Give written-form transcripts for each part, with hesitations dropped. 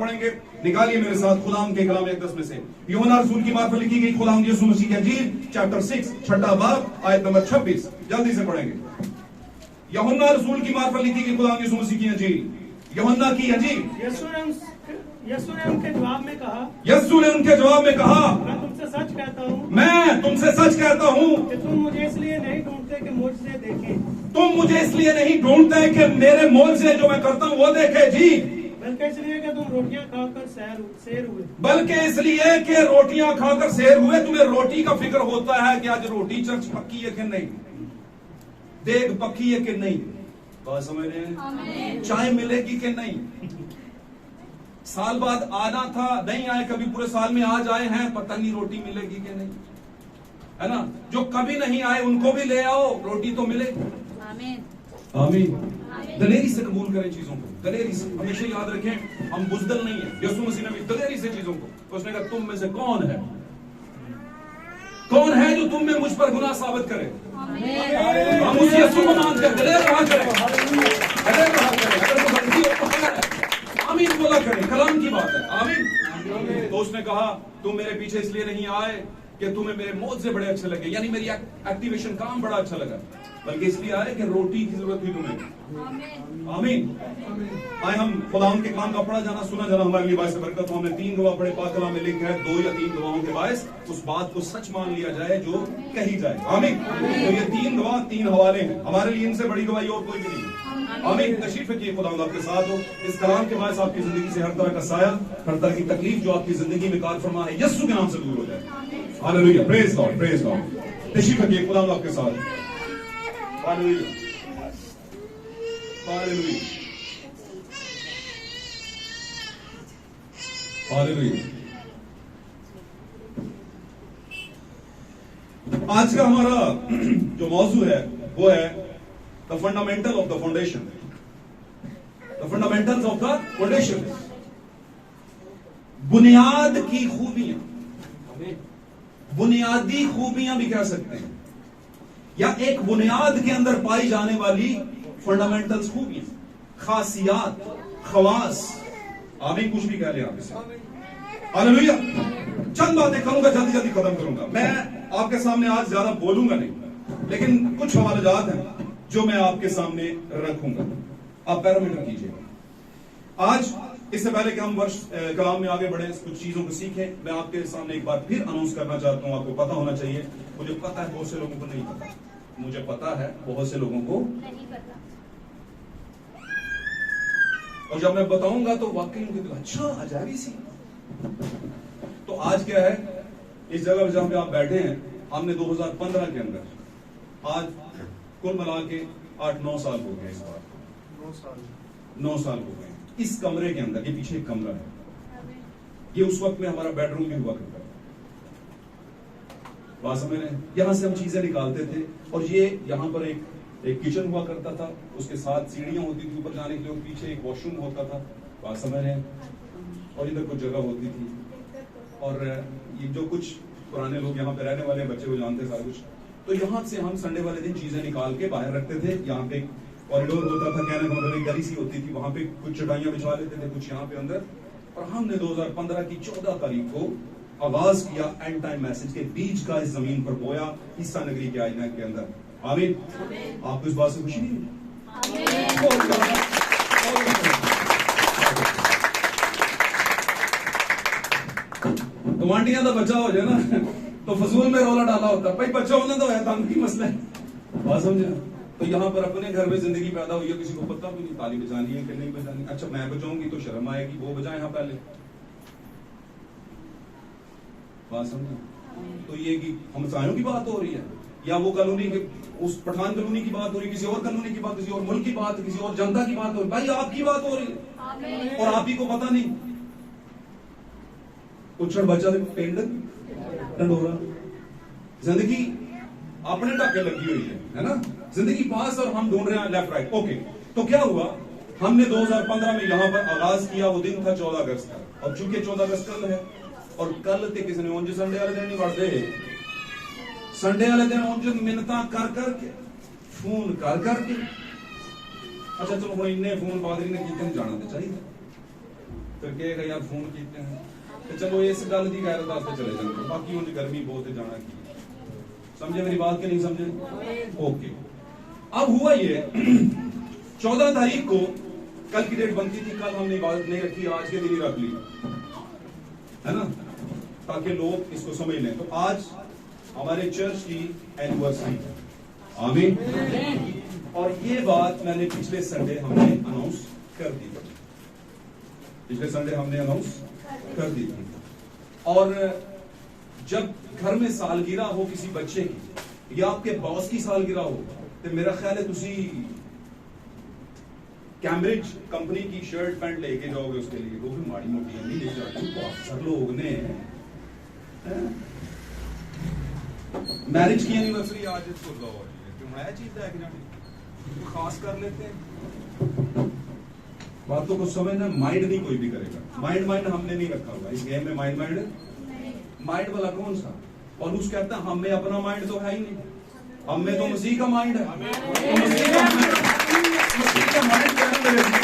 पढ़ेंगे। निकालिए मेरे साथ खुदाम के कलाम 1:10 में से यूहन्ना रसूल की मार्फत लिखी गई खुदाम यीशु मसीह की इंजील चैप्टर 6 छठा बाब आयत नंबर 26, जल्दी से पढ़ेंगे। यूहन्ना रसूल की मार्फत लिखी गई खुदाम यीशु मसीह की इंजील, यूहन्ना की इंजील। यीशु ने उनके जवाब में कहा, मैं तुमसे सच कहता हूँ कि तुम मुझे इसलिए नहीं ढूंढते कि मुझसे देखें, तुम मुझे इसलिए नहीं ढूंढते कि मेरे मोज़े जो मैं करता हूँ वो देखे जी, बल्कि इसलिए कि तुम रोटियां खाकर सैर हुए। बल्कि इसलिए कि रोटियां खाकर सैर हुए। तुम्हें रोटी का फिक्र होता है कि आज रोटी चर्च पक्की है कि नहीं, देग पक्की है कि नहीं, बात समझ रहे हैं, चाय मिलेगी कि नहीं, साल बाद आना था नहीं आए, कभी पूरे साल में आज आए हैं, पता नहीं रोटी मिलेगी कि नहीं, है ना। जो कभी नहीं आए उनको भी ले आओ, रोटी तो मिले। आमीन। दलेरी से कबूल करें चीजों को, दलेरी से। हमेशा याद रखें हम बुज़दिल नहीं है। यीशु मसीह ने भी दलेरी से चीजों को, उसने कहा तुम में से कौन है जो तुम में मुझ पर गुनाह साबित करे। हम उस यीशु को मानते हैं, दलेर रहा करें, अगर तो गलती हो तो आमीन बोला करें, कलाम की बात है। आमीन। तो उसने कहा तुम मेरे पीछे इसलिए नहीं आए कि तुम्हें मेरे मोज़े बड़े अच्छे लगे, यानी मेरी एक्टिवेशन काम बड़ा अच्छा लगा, बल्कि इसलिए आए कि रोटी की जरूरत थी तुम्हें। आमीन। आए हम खुदावंद के काम का पढ़ा जाना सुना जाना हमारे लिए बायस बरकत हो। हमने 3 गवाह पढ़े, पाक कलाम में लिखा है 2 या 3 गवाहों के बायस उस बात को सच मान लिया जाए जो कही जाए। आमीन। तो ये 3 गवाह 3 हवाले हैं, हमारे लिए इनसे बड़ी गवाही और कोई भी नहीं। आमीन। तशरीफ रखिए, खुदावंद आपके साथ हो। इस कलाम के बायस आपकी जिंदगी से हर तरह का साया, हर तरह की तकलीफ जो आपकी जिंदगी में कार फरमा है, यीशु के नाम से दूर हो जाए। Hallelujah, praise God, praise God. तशरीफ रखिए, खुदावंद आपके साथ। Hallelujah, hallelujah, hallelujah. आज का हमारा जो मौजू है वो है the fundamental of the foundation, the fundamentals of the foundation, बुनियाद की खूबियां, बुनियादी खूबियां भी कह सकते हैं, या एक बुनियाद के अंदर पाई जाने वाली फंडामेंटल्स खूबियां, खासियात, खवास। आमीन। कुछ भी कह ले आप इसे। हालेलुया। चंद बातें करूंगा, जल्दी जल्दी खत्म करूंगा। मैं आपके सामने आज ज्यादा बोलूंगा नहीं, लेकिन कुछ हवालेजात हैं जो मैं आपके सामने रखूंगा, आप पैरामीटर कीजिएगा। आज इससे पहले कि हम वर्ष कलाम में आगे बढ़े, कुछ चीजों को सीखें, मैं आपके सामने एक बार फिर अनाउंस करना चाहता हूं। आपको पता होना चाहिए, मुझे पता है बहुत से लोगों को नहीं पता, मुझे पता है बहुत से लोगों को नहीं पता, और जब मैं बताऊंगा तो वाकई उनको अच्छा अजायबी सी। तो आज क्या है, इस जगह पर जहां पे आप बैठे हैं, हमने 2015 के अंदर आज कुल मिला के 8-9 साल हो गए, इस बार 9 साल हो गए इस कमरे के अंदर। ये पीछे एक कमरा है, ये उस वक्त में हमारा बेडरूम भी हुआ करता था। बात समझ रहे हैं, यहां से हम चीजें निकालते थे, और ये यहां पर एक किचन हुआ करता था, उसके साथ सीढ़ियां होती थी ऊपर जाने के लिए, पीछे एक वॉशरूम होता था। बात समझ रहे हैं, और इधर कुछ जगह होती थी, और ये जो कुछ पुराने लोग यहाँ पे रहने वाले बच्चे को जानते सारा कुछ। तो यहाँ से हम संडे वाले दिन चीजें निकाल के बाहर रखते थे। यहाँ पे कॉरिडोर होता था, कहने का मतलब एक गली सी होती थी, वहां पे कुछ चटाइयां बिछा लेते थे, कुछ यहाँ पे अंदर। और हमने 2015 की 14 तारीख को आगाज किया एंड टाइम मैसेज के बीज का इस जमीन पर बोया, ईसा नगरी के आईना के अंदर। आमीन। आपको इस बात से खुशी नहीं हुई? तो वांटियां तो बच्चा हो जाए ना, तो फजूल में रोला डाला होता, भाई बच्चा होना तो है, तंग की मसला है। बात समझे। तो यहाँ पर अपने घर में जिंदगी पैदा हुई है, किसी को पता भी नहीं ताली बजानी है कि नहीं बजानी। अच्छा मैं बजाऊंगी तो शर्म आएगी, वो बजाए यहाँ पहले। बात समझे। तो ये कि हमसायों की बात हो रही है, या वो कॉलोनी के उस पठान कॉलोनी की बात हो रही है, किसी और कॉलोनी की बात, किसी और मुल्क की बात, किसी और जनता की बात हो रही है, भाई आपकी बात हो रही है, और आप ही को पता नहीं। उछड़ बचा पिंड ढंढोरा, जिंदगी अपने टाके लगी हुई है ना, जिंदगी पास, और हम ढूंढ रहे हैं लेफ्ट राइट। ओके, तो क्या हुआ, हमने 2015 में यहां पर आगाज किया, वो दिन था 14 अगस्त का। अब चूंकि 14 अगस्त कल है, और कल ते किसी ने उंज संडे वाले दिन नहीं बढ़ते, संडे वाले दिन उंज मिन्नता कर करके फोन कर करके। अच्छा चलो हम इन्ने फोन पादरी ने कितने जाना तो चाहिए, फिर कहेगा यार फोन कीते हैं तो चलो इस गल की गैरत वास्ते चले जाएंगे, बाकी उन्हें गर्मी बहुत है जाना की। समझे मेरी बात के नहीं समझे? ओके। अब हुआ ये 14 तारीख को कल की डेट बनती थी, कल हमने इबादत नहीं रखी, आज के दिन ही रख ली, है ना, ताकि लोग इसको समझ लें। तो आज हमारे चर्च की एनिवर्सरी है, आमीन। और ये बात मैंने पिछले संडे हमने अनाउंस कर दी थी, पिछले संडे हमने अनाउंस कर दी थी। और जब घर में सालगिरह हो किसी बच्चे की या आपके बॉस की सालगिरह हो तो मेरा ख्याल है तुसी कैम्ब्रिज कंपनी की शर्ट पैंट लेके जाओगे उसके लिए, वो भी माड़ी मोटी नहीं ले जाते, सब लोग ने मैरिज की एनिवर्सरी आज इसको क्यों नया चीज है कि खास कर लेते हैं। बातों को समझना, माइंड नहीं कोई भी करेगा, माइंड हमने नहीं रखा हुआ इस गेम में। माइंड वाला कौन सा? पौलुस कहता है हमें अपना माइंड तो है ही नहीं, हमें तो मसीह का माइंड है। तो मसीह का माइंड क्या है मेरे जीवन?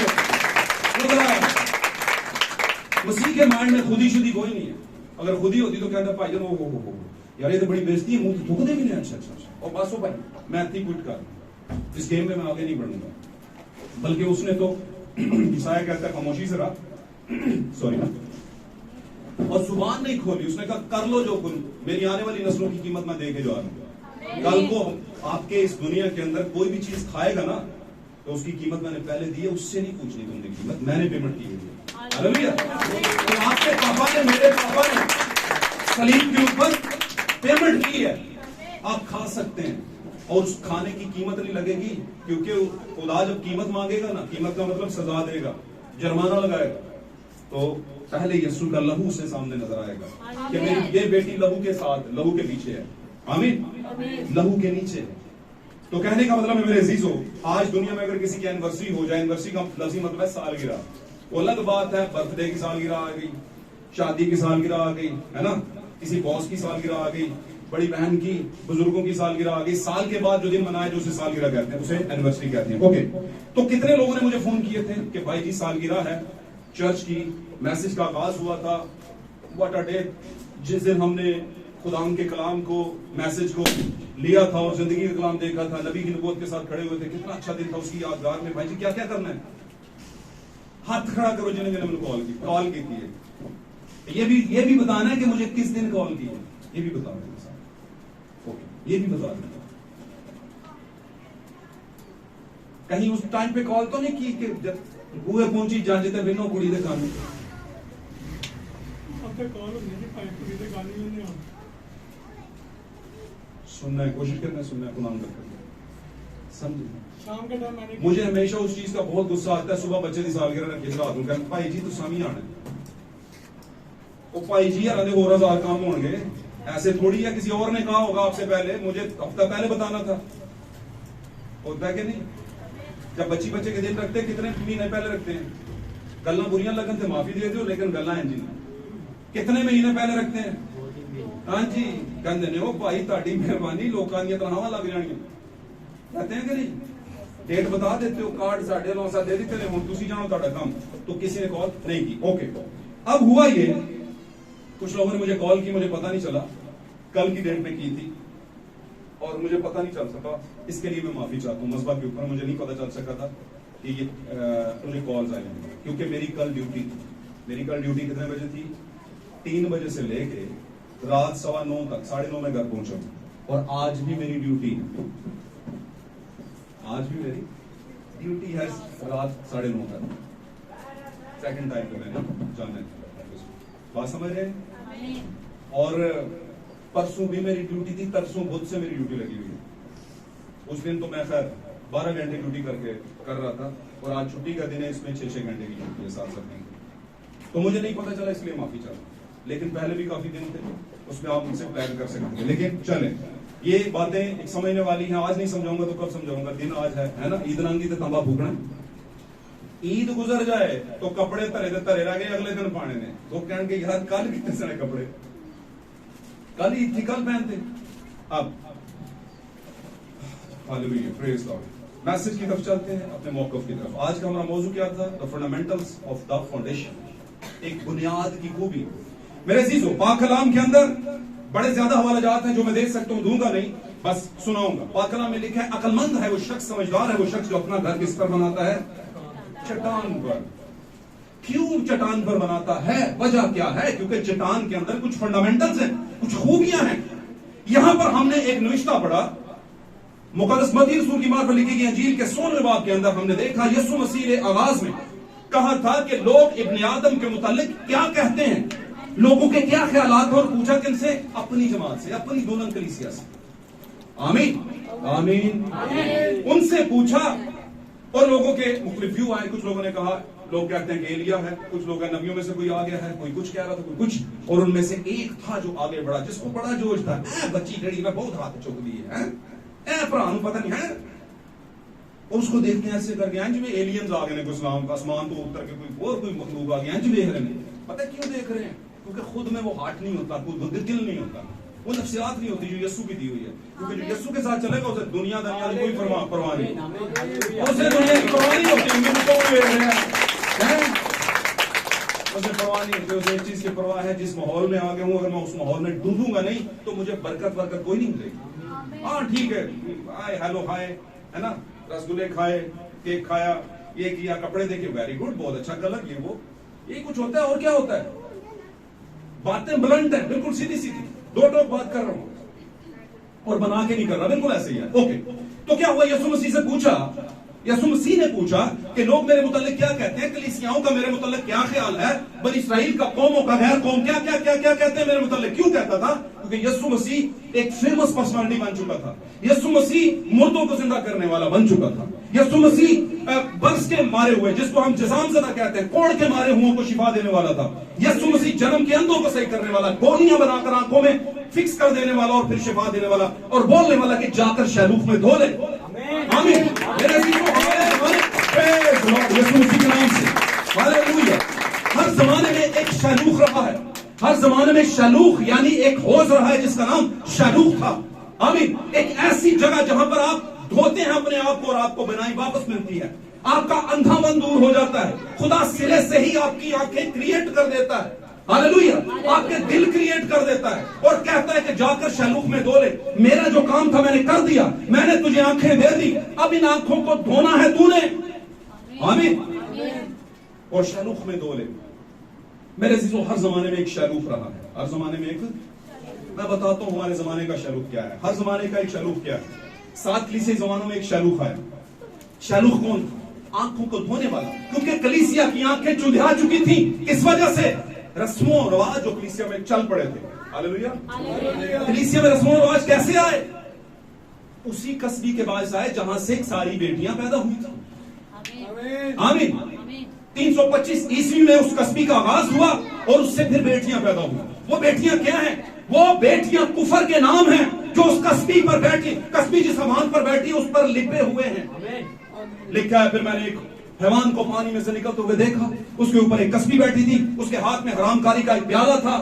मसीह के माइंड में खुदी शुदी कोई नहीं है। अगर खुदी होती तो कहता भाई जान हो यार ये तो बड़ी बेइज्जती है, मुंह थूक दे भी नहीं। अच्छा और बस हो भाई मैं इतनी क्विट कर, इस गेम में मैं आगे नहीं बढ़ूंगा। बल्कि उसने तो ईसाया कहता है खामोशी से रहा सॉरी और जुबान नहीं खोली, उसने कहा कर लो जो कुछ, मेरी आने वाली नस्लों की कीमत मैं दे के जा रहा हूं। कल को आपके इस दुनिया के अंदर कोई भी चीज खाएगा ना तो उसकी कीमत मैंने पहले दी है, उससे नहीं पूछनी तुमने कीमत, मैंने पेमेंट की है। हालेलुया। तो आपके पापा ने, मेरे पापा ने सलीम के ऊपर पेमेंट की है, आप खा सकते हैं और उस खाने की कीमत नहीं लगेगी, क्योंकि खुदा जब कीमत मांगेगा ना, कीमत का मतलब सजा देगा, जुर्माना लगाएगा, तो पहले यीशु का लहू से सामने नजर आएगा कि मेरी ये बेटी लहू के साथ, लहू के पीछे है, आमीन, लहू के नीचे है। तो कहने का मतलब है मेरे अजीजों, आज दुनिया में अगर किसी की एनिवर्सरी हो जाए, एनिवर्सरी का लफ्ज़ी मतलब है सालगिरह, वो अलग बात है, बर्थडे की सालगिरह आ गई, शादी की सालगिरह आ गई, है ना, किसी बॉस की सालगिरह आ गई, बड़ी बहन की, बुजुर्गों की सालगिरह आ गई, साल के बाद जो दिन मनाए जो उसे सालगिरह कहते हैं, उसे एनिवर्सरी कहते हैं। ओके, तो कितने लोगों ने मुझे फोन किए थे कि भाई जी सालगिरह है, चर्च की मैसेज का आगाज हुआ था, व्हाट अ डे, जिस दिन हमने खुदा के कलाम को, मैसेज को लिया था और जिंदगी का कलाम देखा था, नबी की नबूवत के साथ खड़े हुए थे, कितना अच्छा दिन था, उसकी यादगार में भाई जी क्या क्या करना है, हाथ खड़ा करो जिन्होंने मुझे कॉल की थी। ये भी बताना है कि मुझे किस दिन कॉल की है, ये भी बता देना, ये भी बता देना। कहीं उस टाइम पे कॉल तो नहीं की कि जब बूहे पहुंची जज ते बिनो कुड़ी दे कानून सुनना है, कोशिश करना है, सुनना है, गुनाह करना समझे। शाम के टाइम मुझे हमेशा उस चीज का बहुत गुस्सा आता है, सुबह बच्चे की सालगिरह रखी रात को भाई जी तू सामी आना वो भाई जी यार हो रहा काम होंगे, ऐसे थोड़ी है, किसी और ने कहा होगा आपसे पहले, मुझे हफ्ता पहले बताना था, होता है कि नहीं? जब बच्चे के दिन रखते हैं, कितने महीने पहले रखते हैं, गल्ला बुरियां लगन थे माफी दे दो, लेकिन गल्ला है जी कितने महीने पहले रखते हैं। हाँ जी कहते ने भाई ताड़ी मेहरबानी, लोगों दी तनख्वाहां लग जानियां, कहते हैं कि नहीं, डेट बता देते हो, कार्ड 9.5 दे देते हैं, हम तुसी जानो ताड़ा काम, तो किसी ने कॉल नहीं की। ओके, अब हुआ ये, कुछ लोगों ने मुझे कॉल की, मुझे पता नहीं चला, कल की डेट में की थी और मुझे पता नहीं चल सका, इसके लिए मैं माफी चाहता हूँ। मसबा के ऊपर मुझे नहीं पता चल सका था कि ये मुझे कॉल्स आएंगे, क्योंकि मेरी कल ड्यूटी कितने बजे थी, 3 बजे से लेके रात 9:15 तक, 9:30 में घर पहुंचा, और आज भी मेरी ड्यूटी है, है रात 9:30 तक, सेकंड टाइम पे मैंने जाना है, बात समझ रहे हैं। और परसों भी मेरी ड्यूटी थी, परसों बुध से मेरी ड्यूटी लगी हुई है, उस दिन तो मैं खैर 12 घंटे ड्यूटी कर रहा था, और आज छुट्टी का दिन है, इसमें 6-6 घंटे की ड्यूटी है, 7-7 घंटे, तो मुझे नहीं पता चला, इसलिए माफी चाहता। लेकिन पहले भी काफी दिन थे, उसमें आप मुझसे प्लान कर सकते हैं, लेकिन चले ये बातें एक समझने वाली हैं, आज नहीं समझाऊंगा तो कब समझाऊंगा, दिन आज है ना, ईद नांगी तो तंबा फूकना, ईद गुजर जाए तो कपड़े धरे रह गए, अगले दिन पाने ने, तो कहेंगे यार कल कितने सारे कपड़े, कल ईद थी, कल पहनते। अब हालेलुया, प्रेज गॉड। मैसेज की तरफ चलते हैं, अपने मौक़िफ़ की तरफ। आज का हमारा मौजू क्या था? The fundamentals of the foundation. एक बुनियाद की खूबी। मेरे अजीजों, पाक कलाम के अंदर बड़े ज्यादा हवाला जात हैं जो मैं दे सकता हूं, दूंगा नहीं, बस सुनाऊंगा। पाक कलाम में लिखा है, अक्लमंद है वो शख्स, समझदार है वो शख्स जो अपना घर किस पर बनाता है? चट्टान पर। क्यों चट्टान पर बनाता है? वजह क्या है? क्योंकि चट्टान के अंदर कुछ फंडामेंटल्स हैं, कुछ खूबियां हैं। यहां पर हमने एक नविश्ता पढ़ा, मुकद्दस मत्ती रसूल की मार्फत लिखी गई अंजील के 16वें बाब के अंदर हमने देखा यीशु मसीह ने आगाज में कहा था कि लोग इब्ने आदम के मुतालिक क्या कहते हैं, लोगों के क्या ख्यालात हैं, और पूछा किनसे? अपनी जमात से, अपनी बुलंद कलीसिया से। आमीन आमीन। उनसे पूछा और लोगों के मुख्तलिफ व्यू आए। कुछ लोगों ने कहा, लोग कहते हैं कि एलिया है, कुछ लोग नबियों में से कोई आ गया है, कोई कुछ कह रहा था, कोई कुछ। और उनमें से एक था जो आगे बढ़ा, जिसको बड़ा जोश था, बच्ची घड़ी में बहुत हाथ चुक दी है, प्राण पता नहीं है। और उसको देखते हैं ऐसे करके, अंज में एलियंस आ गए, कुछ नाम का आसमान तो उतर के कोई और कोई मखलूक आ गया, अंज देख रहे हैं। पता क्यों देख रहे हैं? क्योंकि खुद में वो हार्ट नहीं होता, खुद दिल नहीं होता, वो नफ्सियात नहीं होती जो यीशु की दी हुई है। क्योंकि जो यीशु के साथ चलेगा उसे दुनिया दुनिया की कोई परवाह नहीं, उसे दुनिया की परवाह नहीं होती। उसे परवाह नहीं होती, उसे एक चीज की परवाह है, जिस माहौल में आ गया हूं, अगर मैं उस माहौल में डूबूंगा नहीं तो मुझे बरकत कोई नहीं मिलेगी। हाँ ठीक है, हाय हेलो हाय, है ना, रसगुल्ले खाए, केक खाया, ये किया, कपड़े देखे, वेरी गुड, बहुत अच्छा कलर, ये वो, ये कुछ होता है। और क्या होता है? बातें ब्लंट है, बिल्कुल सीधी सीधी, दो टोक बात कर रहा हूं और बना के नहीं कर रहा, बिल्कुल ऐसे ही है। ओके, तो क्या हुआ? यीशु मसीह से पूछा, यीशु मसीह ने पूछा कि लोग मेरे मुतालिक क्या कहते हैं, कलीसियाओं का मेरे मुतालिक क्या ख्याल है, बनी इस्राइल का, कौमों का, गैर कौम क्या क्या क्या क्या कहते हैं मेरे मुतालिक। क्यों कहता था? क्योंकि यीशु मसीह एक फेमस पर्सनालिटी बन चुका था। यीशु मसीह मुर्दों को जिंदा करने वाला बन चुका था। यीशु मसीह बर्स के मारे हुए, जिसको हम जजाम ज़दा कहते हैं, कोड़ के मारे हुओं को शिफा देने वाला था। यीशु मसीह जन्म के अंधों को सही करने वाला, गोलियां बनाकर आंखों में फिक्स कर देने वाला और फिर शिफा देने वाला, और बोलने वाला कि जाकर शैलूफ में धो ले। आमीन। यीशु मसीह के नाम से हालेलुया। हर जमाने में एक शैलूख रहा है, हर जमाने में शैलूख यानी एक हौज रहा है जिसका नाम शैलूख था। आमीन। एक ऐसी जगह जहां पर आप धोते हैं अपने आप को और आपको बनाई वापस मिलती है, आपका अंधापन दूर हो जाता है, खुदा सिरे से ही आपकी आंखें क्रिएट कर देता है। हालेलुया। आपके दिल क्रिएट कर देता है और कहता है कि जाकर शैलूख में धो ले। मेरा जो काम था मैंने कर दिया, मैंने तुझे आंखें दे दी, अब इन आंखों को धोना है तूने। आमीन। और शैलूख में धो ले। मेरे अजीजों, हर जमाने में एक शैलूख रहा है, हर जमाने में एक, मैं बताता हूं हमारे जमाने का शैलूख क्या है। हर जमाने का एक शैलूख क्या है? 7 कलीसिया जमानों में एक शैलूख आया। शैलूख कौन था? आंखों को धोने वाला। क्योंकि कलीसिया की आंखें चुंधिया चुकी थी, इस वजह से रस्मों और रिवाज जो कलीसिया में चल पड़े थे। हालेलुया। कलीसिया में रस्मों और रिवाज कैसे आए? उसी कस्बी के बाद आए जहां से सारी बेटियां पैदा हुई थी। आमीन। 325 ईस्वी में उस कस्बी का आगाज हुआ और उससे फिर बेटियां पैदा हुई। वो बेटियां क्या हैं? वो बेटियां कुफर के नाम हैं जो उस कस्बी पर बैठी, कस्बी जिस हवान पर बैठी उस पर लिपे हुए हैं। लिखा है, फिर मैंने एक हैवान को पानी में से निकलते हुए देखा, उसके ऊपर एक कस्बी बैठी थी, उसके हाथ में हरामकारी का एक प्याला था।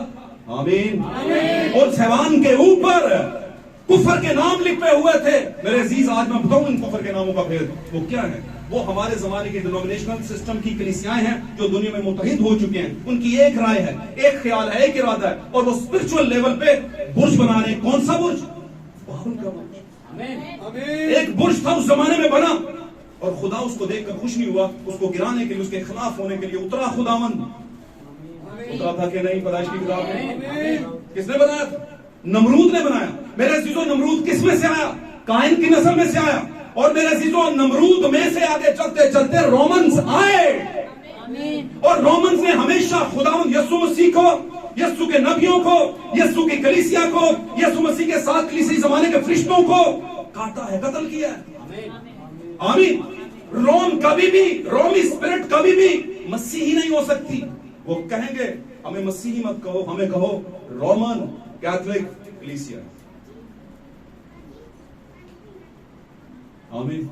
आमीन। और उस हैवान के ऊपर कुफर के नाम लिपे हुए थे। मेरे अजीज, आज मैं बताऊं इन कुफर के नामों का भेद वो क्या है। वो हमारे जमाने के डिनोमिनेशनल सिस्टम की कलीसियाएं हैं जो दुनिया में मुत्तहिद हो चुके हैं। उनकी एक राय है, एक ख्याल है, एक इरादा है, और वो स्पिरिचुअल लेवल पे बुर्ज बना रहे हैं। कौन सा बुर्ज? बाबुल का बुर्ज। एक बुर्ज था उस जमाने में बना और खुदा उसको देखकर खुश नहीं हुआ, उसको गिराने के लिए, उसके खिलाफ होने के लिए उतरा खुदावंद। उतरा था कि नहीं? पैदाइश की किताब में किसने बनाया था? नमरूद ने बनाया। मेरे अजीजों, नमरूद किस में से आया? काइन की नस्ल में से आया। और मेरे अजीजों, नमरूद में से आगे चलते चलते रोमन्स आए। और रोमन्स ने हमेशा खुदावंद यीशु मसीह को, यीशु के नबियों को, यीशु की कलीसिया को, यीशु मसीह के साथ कलीसिया जमाने के फरिश्तों को काटा है, कत्ल किया है। आमीन। रोम कभी भी, रोमी स्पिरिट कभी भी मसीही नहीं हो सकती। वो कहेंगे हमें मसीही मत कहो, हमें कहो रोमन कैथोलिक कलीसिया। आमीन।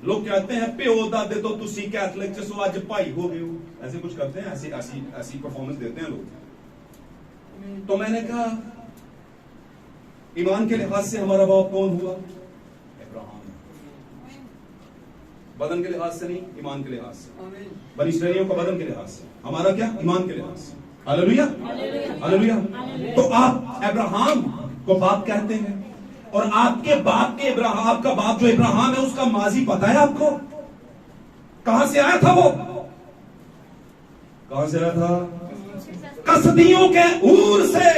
लोग कहते हैं प्यो दादे तो तुसी कैथोलिक जसो आज भाई हो गए हो, ऐसे कुछ करते हैं, ऐसी ऐसी ऐसी परफॉर्मेंस देते हैं लोग। तो मैंने कहा ईमान के लिहाज से हमारा बाप कौन हुआ? बदन के लिहाज से नहीं, ईमान के लिहाज से। बनी इस्राएलियों का बदन के लिहाज से, हमारा क्या? ईमान के लिहाज से। Hallelujah, hallelujah. तो आप अब्राहम को बाप कहते हैं, और आपके बाप के इब्राहिम, आपका बाप जो इब्राहिम है उसका माजी पता है आपको? कहां से आया था वो? कहां से आया था? कसदियों के ऊर से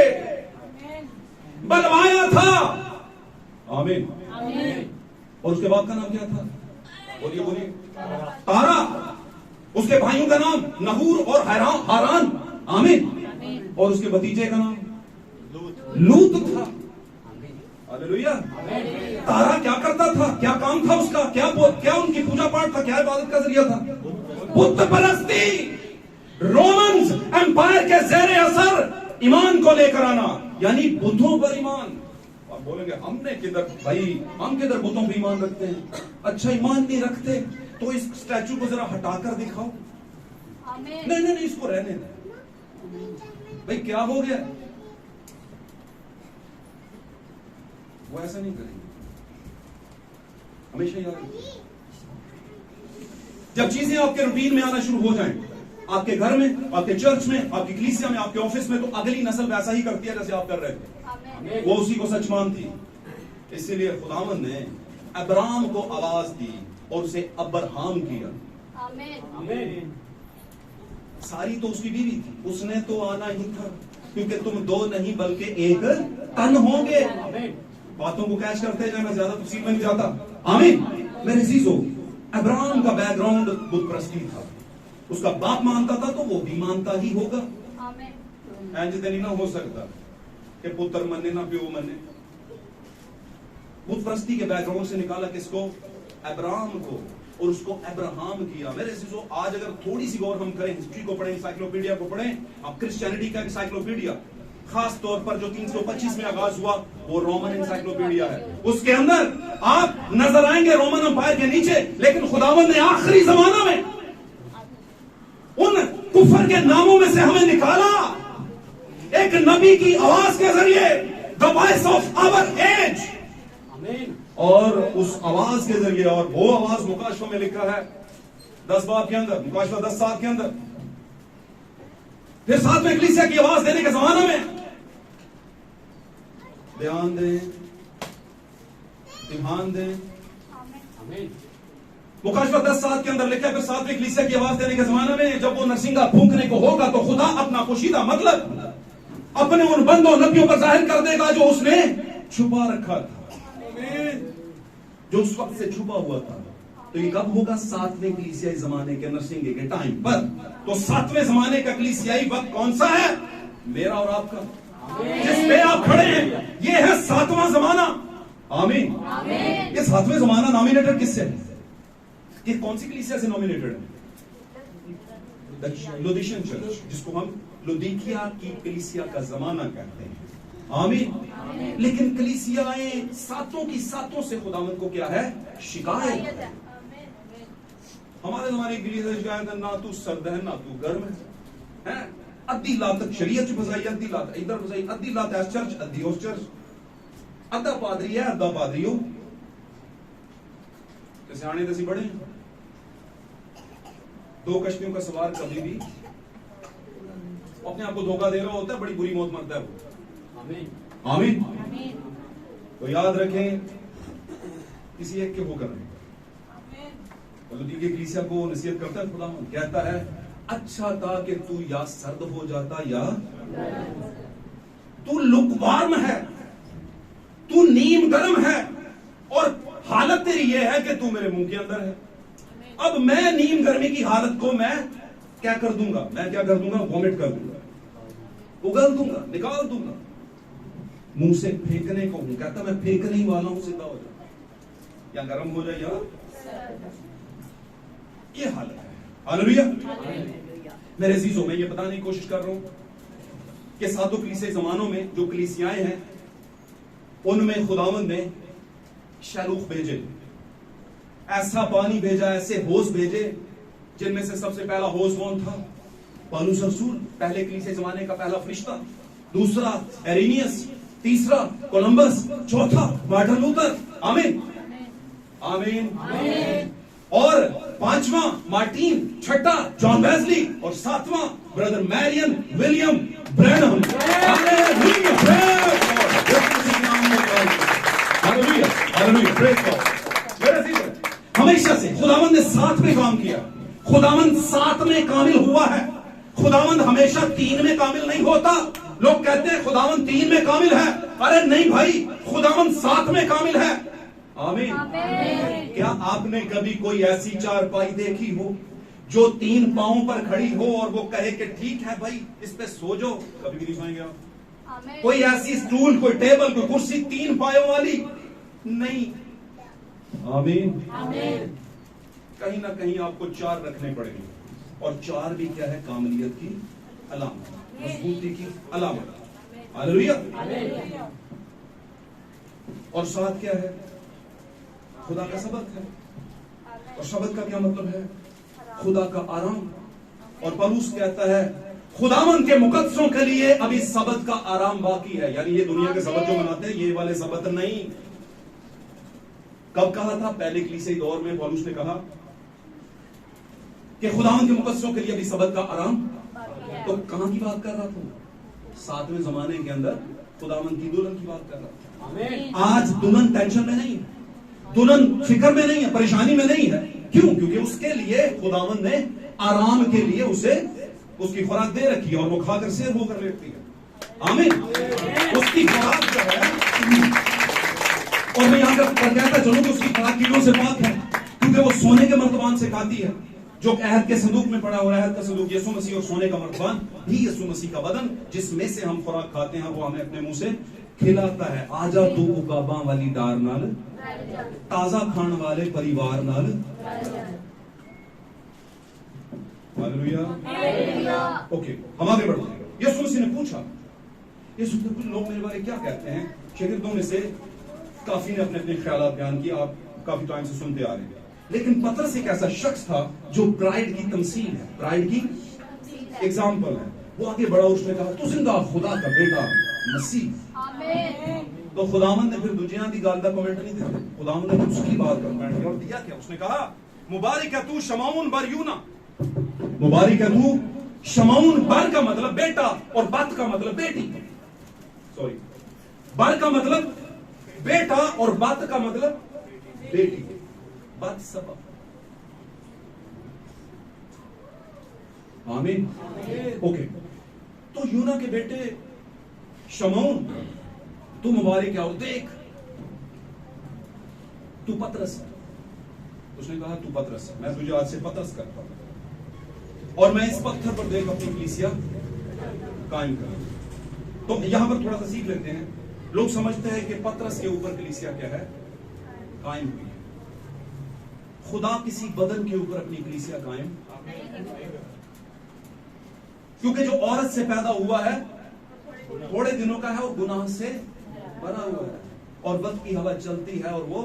बनवाया था। आमीन। और उसके बाप का नाम क्या था? बोलिए बोलिए। तारा। उसके भाइयों का नाम नहूर और हारान। आमीन। और उसके भतीजे का नाम लूत था। हालेलुया। तारा क्या करता था? क्या काम था उसका? क्या उनकी पूजा पाठ था? क्या इबादत का जरिया था? बुत परस्ती। रोमन्स एम्पायर के ज़ेरे असर ईमान को लेकर आना, यानी बुतों पर ईमान। आप बोलेंगे हमने किधर भाई, हम किधर बुतों पर ईमान रखते हैं? अच्छा, ईमान नहीं रखते तो इस स्टैचू को जरा हटाकर दिखाओ। नहीं, इसको रहने दे भाई। क्या हो गया? वो ऐसा नहीं करेंगे, हमेशा याद रखिए। जब चीजें आपके रूटीन में आना शुरू हो जाएं, आपके घर में, आपके चर्च में, आपकी कलीसिया में, आपके ऑफिस में, तो अगली नस्ल वैसा ही करती है जैसे आप कर रहे थे। वो उसी को सच मानती। इसीलिए खुदावंद ने अब्राम को आवाज दी और उसे अब्राहम किया। सारी तो उसकी बीवी थी, उसने तो आना ही था, क्योंकि तुम दो नहीं बल्कि एक तन होंगे। बातों को कैच करते हैं, मैं ज्यादा तफसील में नहीं जाता। आमीन। मेरे अजीजों, अब्राहम का बैकग्राउंड बुत परस्ती था। उसका बाप मानता था तो वो भी मानता ही होगा। इंज नहीं ना हो सकता कि पुत्र मने ना प्यो मने। बुत परस्ती के बैकग्राउंड से निकाला किसको? अब्राहम को, और उसको अब्राहम किया। मेरे अजीजों, आज अगर थोड़ी सी गौर हम करें, हिस्ट्री को पढ़ें, इंसाइक्लोपीडिया को पढ़ें, अब क्रिश्चियनिटी का इंसाइक्लोपीडिया, खास तौर पर जो 325 में आगाज हुआ वो रोमन इंसाइक्लोपीडिया है। उसके अंदर आप नजर आएंगे रोमन अंपायर के नीचे, लेकिन खुदावंद ने आखिरी जमाना में उन कुफर के नामों में से हमें निकाला एक नबी की आवाज के जरिए, the voice of our age. और उस आवाज के जरिए, और वो आवाज मुकाशवा में लिखा है 10 बाब के अंदर, मुकाशवा 10:7 के अंदर। फिर साथ में कलीसिया की आवाज देने के जमाने में ध्यान दें, ध्यान दें। मुकाशवा 10:7 के अंदर लिखा है, फिर सातवें कलीसिया की आवाज देने के जमाने में जब वो नरसिंगा फूंकने को होगा तो खुदा अपना पोशीदा मतलब अपने उन बंदों नबियों पर जाहिर कर देगा जो उसने छुपा रखा था, जो उस वक्त से छुपा हुआ था। तो ये कब होगा? 7वें कलीसियाई जमाने के नरसिंगे के टाइम पर। तो 7वें जमाने का कलीसियाई वक्त कौन सा है? मेरा और आपका, जिस पे आप खड़े हैं, ये है 7वां जमाना। आमीन। ये 7वें जमाना नॉमिनेटेड किससे है? ये कौन सी कलीसिया से नॉमिनेटेड है? लुदीशियन चर्च, जिसको हम लुदीकिया की कलीसिया का जमाना कहते हैं। आमीन। लेकिन कलीसियाएं सातों की सातों से खुदावंद को क्या है? शिकायत। हमारे जमाने की कलीसिया शिकायत है, ना तू सर्द है ना तू गर्म है। अद्धी लात तक शरीयत च फसाई, अद्धी लात इधर फसाई, अद्धी लात इस चर्च, अद्धी उस चर्च, अद्धा पादरी है अद्धा पादरी हो। सियाने दसी बड़े, 2 कश्तियों का सवार कभी भी अपने आप को धोखा दे रहा होता है, बड़ी बुरी मौत मरता है वो। आमीन। तो याद रखें, किसी एक के होकर लुदीकिया कलीसिया को नसीहत करता है खुदा, कहता है अच्छा था कि तू या सर्द हो जाता या तू लुकवार्म है, तू नीम गर्म है, और हालत तेरी यह है कि तू मेरे मुंह के अंदर है। अब मैं नीम गर्मी की हालत को मैं क्या कर दूंगा? मैं क्या कर दूंगा? वॉमिट कर दूंगा, उगल दूंगा, निकाल दूंगा। मुंह से फेंकने को हूं, कहता मैं फेंकने ही वाला हूं, सीधा हो जाए या गर्म हो जाए या ये हालत है। हालेलुया। मेरे अजीजों, मैं ये बताने की कोशिश कर रहा हूं कि सातों कलीसियाई जमानों में जो कलीसियाएं हैं उनमें खुदावंद ने शालूख भेजे, ऐसा पानी भेजा, ऐसे होश भेजे, जिनमें से सबसे पहला होश कौन था? पौलुस रसूल, पहले कलीसिया जमाने का पहला फरिश्ता। दूसरा एरेनियस, तीसरा कोलंबस, चौथा मार्टिन लूथर। आमीन। आमीन। और पांचवा मार्टिन, छठा जॉन वेस्ली और सातवां brother Marian William Branham. Hallelujah, praise God, यीशु के नाम में हालेलुया, हालेलुया, प्रेज गॉड। मेरे सीधे हमेशा से खुदावंद ने साथ में काम किया, खुदावंद साथ में कामिल हुआ है। खुदावंद हमेशा तीन में कामिल नहीं होता। लोग कहते हैं खुदावंद तीन में कामिल है, अरे नहीं भाई, खुदावंद साथ में कामिल है। आमीन। क्या आपने कभी कोई ऐसी चारपाई देखी हो जो तीन पांवों पर खड़ी हो और वो कहे कि ठीक है भाई इस पे सो जाओ? कभी भी नहीं सोएंगे आप। कोई ऐसी स्टूल, कोई टेबल, कोई कुर्सी तीन पायों वाली नहीं। आमीन। कहीं ना कहीं आपको चार रखने पड़ेंगे, और चार भी क्या है? कामलियत की अलामत, मजबूती की अलामत। हालेलुया। और साथ क्या है? खुदा का शब्द है। और शब्द का क्या मतलब है? खुदा का आराम। और पौलुस कहता है खुदावन के मुकद्दसों के लिए अभी शब्द का आराम बाकी है। यानी ये दुनिया के शब्द जो मनाते हैं ये वाले शब्द नहीं। कब कहा था? पहले कलीसियाई दौर में पौलुस ने कहा कि खुदावन के मुकद्दसों के लिए अभी शब्द का आराम। तो कहां की बात कर रहा था? सातवें जमाने के अंदर खुदावन की दुल्हन की बात कर रहा था। आज दुल्हन टेंशन में नहीं है, दुल्हन फिक्र में नहीं है, परेशानी में नहीं है। क्यों? क्योंकि उसके लिए खुदावन ने आराम के लिए उसे उसकी खुराक दे रखी है, और वो खाकर सेर होकर लेती है। आमीन। उसकी खुराक जो है, और मैं यहां पर कहता चलूं कि उसकी खुराक कीड़ों से पाक है, क्योंकि वो सोने के मर्तबान से खाती है जो अहद के संदूक में पड़ा हुआ है। अहद का संदूक यीशु मसीह, और सोने का मर्तबान भी यीशु मसीह का बदन, जिसमें से हम खुराक खाते हैं, वो हमें अपने मुंह से खिलाता है। आजा तू उकाबा वाली डार नाल, ताजा खान वाले परिवार नाल। हालेलुया। ओके, हम आगे बढ़ते हैं। यीशु मसीह ने पूछा, यीशु ने पूछा लोग मेरे बारे क्या कहते हैं? शागिर्दों में से काफी ने अपने अपने ख्यालात बयान किए, आप काफी टाइम से सुनते आ रहे हैं। लेकिन पतरस एक ऐसा शख्स था जो ब्राइड की तमसील है, ब्राइड की एग्जाम्पल है। वो आगे बढ़ा, उसने कहा तू जिंदा खुदा का बेटा मसीह। आमीन। तो खुदावंद ने फिर दुनिया की गाल का कमेंट नहीं दिया, खुदावंद ने उसकी बात का कमेंट दिया, और दिया क्या? उसने कहा मुबारक है तू शमौन बर यूना। मुबारक है तू शमौन। बर का मतलब बेटा और बत का मतलब बेटी। सॉरी, बर का मतलब बेटा और बत का मतलब बेटी। बत सबब। आमीन। ओके, तो यूना के बेटे शमौन, तू मुबारक है, और देख तू पतरस है। उसने कहा तू पतरस है, मैं तुझे आज से पतरस करता हूं, और मैं इस पत्थर पर देख अपनी कलीसिया कायम करूं। तो यहां पर थोड़ा सा सीख लेते हैं। लोग समझते हैं कि पतरस के ऊपर कलीसिया क्या है? कायम हुई है। खुदा किसी बदन के ऊपर अपनी कलीसिया कायम, क्योंकि जो औरत से पैदा हुआ है थोड़े दिनों का है, वो गुनाह से भरा हुआ है, और वक्त की हवा चलती है और वो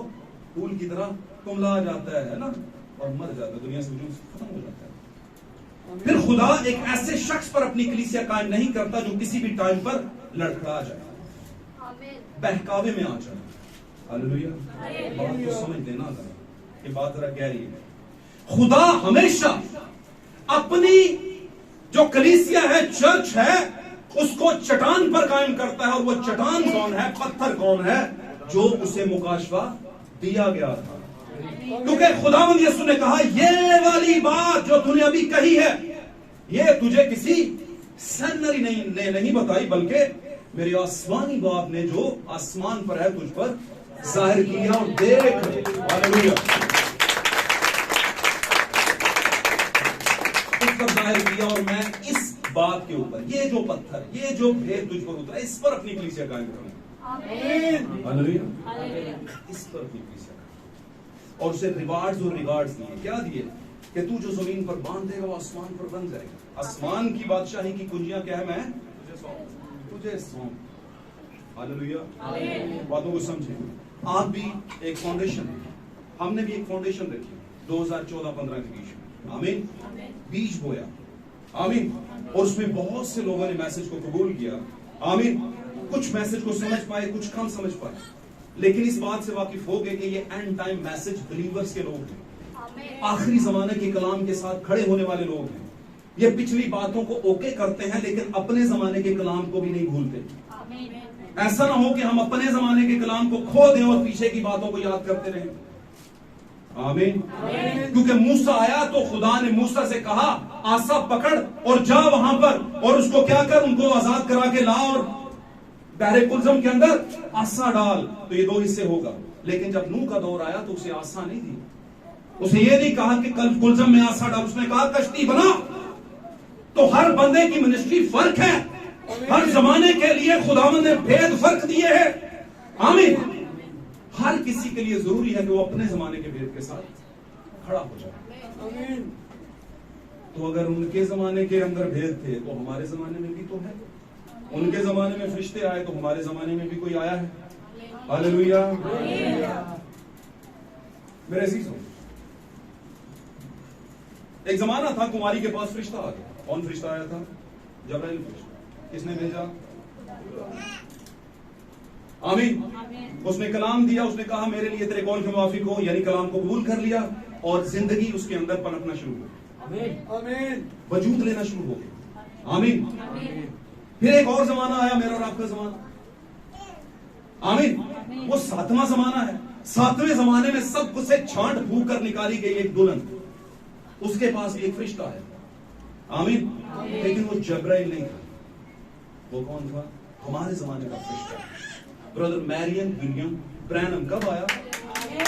फूल की तरह कुमला जाता है ना, और मर जाता है, दुनिया से वजूद खत्म हो जाता है। फिर खुदा एक ऐसे शख्स पर अपनी कलीसिया कायम नहीं करता जो किसी भी टाइम पर लड़खड़ा जाए, बहकावे में आ जाए। हालेलुया। बात को समझ लेना जरा, ये बात जरा गहरी है। खुदा हमेशा अपनी जो कलीसिया है, चर्च है, उसको चट्टान पर कायम करता है, और वो चट्टान कौन है? पत्थर कौन है? जो उसे मुकाशवा दिया गया था। क्योंकि खुदावंद यीशु ने कहा ये वाली बात जो तूने अभी कही है, ये तुझे किसी सेमिनरी ने नहीं बताई, बल्कि मेरे आसमानी बाप ने जो आसमान पर है तुझ पर जाहिर किया। और देख, हालेलुया, तुझ पर जाहिर किया, और मैं इस बात के ऊपर, ये जो पत्थर, ये जो भेद तुझ पर उतरा, इस पर अपनी कलीसिया कायम करूंगा। हालेलुया। इस पर अपनी कलीसिया, और उसे रिवार्ड्स और रिगार्ड्स दिए। क्या दिए? कि तू जो जमीन पर बांध देगा वो आसमान पर बन जाएगा। आसमान की बादशाही की कुंजियां क्या है? मैं तुझे सौंप। हालेलुया। बातों को समझे। आप भी एक फाउंडेशन, हमने भी एक फाउंडेशन रखी 2014-15 के बीच में। आमीन। बीज बोया। आमीन। और उसमें बहुत से लोगों ने मैसेज को कबूल किया। आमीन। कुछ मैसेज को समझ पाए, कुछ कम समझ पाए, लेकिन इस बात से वाकिफ हो गए कि ये एंड टाइम मैसेज बिलीवर्स के लोग हैं। आखिरी जमाने के कलाम के साथ खड़े होने वाले लोग हैं। ये पिछली बातों को ओके करते हैं लेकिन अपने जमाने के कलाम को भी नहीं भूलते। ऐसा ना हो कि हम अपने जमाने के कलाम को खो दें और पीछे की बातों को याद करते रहें। आमीन। क्योंकि मूसा आया तो खुदा ने मूसा से कहा आसा पकड़ और जा वहां पर और उसको क्या कर, उनको आजाद करा के ला और बहरे कुलजम के अंदर आसा डाल, तो ये दो हिस्से होगा। लेकिन जब नूह का दौर आया तो उसे आसा नहीं दी, उसे ये नहीं कहा कि कल कुलजम में आसा डाल, उसने कहा कश्ती बना। तो हर बंदे की मिनिस्ट्री फर्क है, हर जमाने के लिए खुदावंद ने भेद फर्क दिए हैं। आमीन। हर किसी के लिए जरूरी है कि वो अपने जमाने के भेद के साथ खड़ा हो जाए। तो अगर उनके जमाने के अंदर भेद थे तो हमारे जमाने में भी तो है। उनके जमाने में फरिश्ते आए तो हमारे जमाने में भी कोई आया है। हालेलुया। मेरे अजीज हो, एक जमाना था कुमारी के पास फरिश्ता आ गया। कौन फरिश्ता आया था? जबराइल फरिश्ता। किसने भेजा? आमीन। उसने कलाम दिया, उसने कहा मेरे लिए तेरे कौल के मुवाफिक हो, यानी कलाम को कबूल कर लिया और जिंदगी उसके अंदर पनपना शुरू हो गई। आमीन। वजूद लेना शुरू हो गया। आमीन। फिर एक और जमाना आया, मेरा और आपका जमाना। आमीन। वो 7वां जमाना है। 7वें जमाने में सब कुछ से छांट फूक कर निकाली गई एक दुल्हन, उसके पास भी एक फरिश्ता है। आमीन। लेकिन वो जबराइल नहीं था। वो कौन था? हमारे जमाने का फरिश्ता, ब्रदर मैरियन विलियम ब्रैनम। कब आया?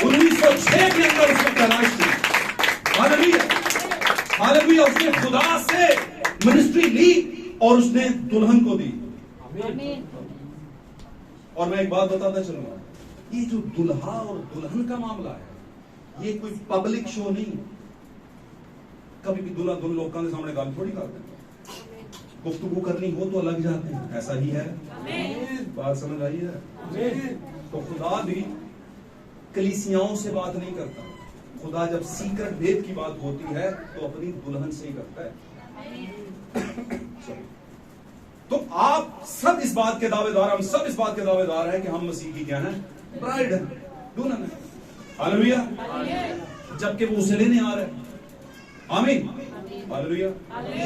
1906 के अंदर उसने तलाश की। हालेलुया। हालेलुया। उसने खुदा से मिनिस्ट्री ली और उसने दुल्हन को दी। और मैं एक बात बताता चलूंगा, ये जो दुल्हा और दुल्हन का मामला है, ये कोई पब्लिक शो नहीं। कभी भी दूल्हा दुल्हन लोगों के सामने गाल थोड़ी करते हैं। गुफ्तगू करनी हो तो लग जाते हैं, ऐसा ही है। बात समझ आई है? तो खुदा भी कलीसियाओं से बात नहीं करता। खुदा जब सीक्रेट भेद की बात होती है तो अपनी दुल्हन से ही करता है। तो आप सब इस बात के दावेदार, हम सब इस बात के दावेदार हैं कि हम मसीह की क्या है? ब्राइड है, दुल्हन है। हालेलुया। जबकि वो उसे लेने आ रहे हैं। आमीन। हालेलुया।